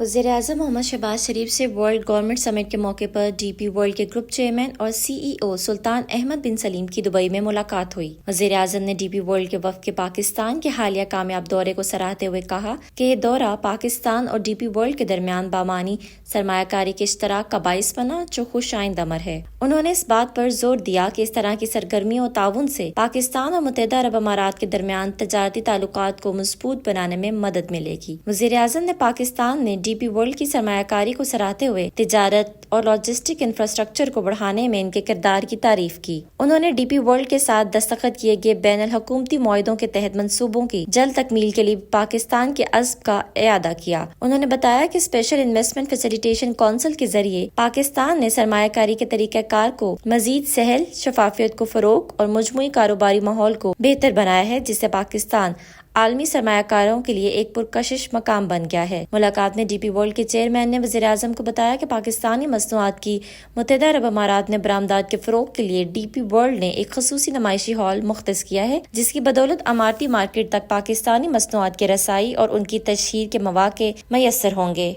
वज़ीर-ए-आज़म मोहम्मद शहबाज शरीफ से world government summit के मौके पर डीपी वर्ल्ड के ग्रुप चेयरमैन और सीईओ सुल्तान अहमद बिन सलीम की दुबई में मुलाकात हुई। वज़ीर-ए-आज़म ने डीपी वर्ल्ड के वफ़द के पाकिस्तान के हालिया कामयाब दौरे को सराहते हुए कहा कि ये दौरा पाकिस्तान और डीपी वर्ल्ड के दरमियान बामानी सरमायाकारी के इश्तराक का बाइस बना, जो खुश आइंद अमर है। उन्होंने इस बात पर जोर दिया कि इस तरह की सरगर्मियों और ताउन से पाकिस्तान और मुत्तहिदा अरब अमारात के दरमियान तजारती ताल्लुकात को मजबूत बनाने में मदद मिलेगी। वज़ीर-ए-आज़म ने पाकिस्तान ने डीपी वर्ल्ड की सरमायाकारी को सराहते हुए तिजारत और लॉजिस्टिक इंफ्रास्ट्रक्चर को बढ़ाने में इनके किरदार की तारीफ की। उन्होंने डीपी वर्ल्ड के साथ दस्तखत किए गए बैनुल हुकूमती मुआहदों के तहत मंसूबों की जल्द तकमील के लिए पाकिस्तान के अज़्म का इआदा किया। उन्होंने बताया कि स्पेशल इन्वेस्टमेंट फैसिलिटेशन काउंसिल के जरिए पाकिस्तान ने सरमायाकारी के तरीक़ाकार को मजीद सहल, शफाफियत को फरोग और मजमूई कारोबारी माहौल को बेहतर बनाया है, जिससे पाकिस्तान आलमी सरमायाकारों के लिए एक पुरकशिश मकाम बन गया है। मुलाकात में डीपी वर्ल्ड के चेयरमैन ने वज़ीर-ए-आज़म को बताया कि पाकिस्तानी मसनूआत की मुत्तहिदा अरब अमारात में बरामदात के फरोग के लिए डीपी वर्ल्ड ने एक खसूसी नुमाइशी हॉल मुख्तस किया है, जिसकी बदौलत अमारती मार्केट तक पाकिस्तानी मसनूआत की रसाई और उनकी तशहीर के मौक़े मयस्सर होंगे।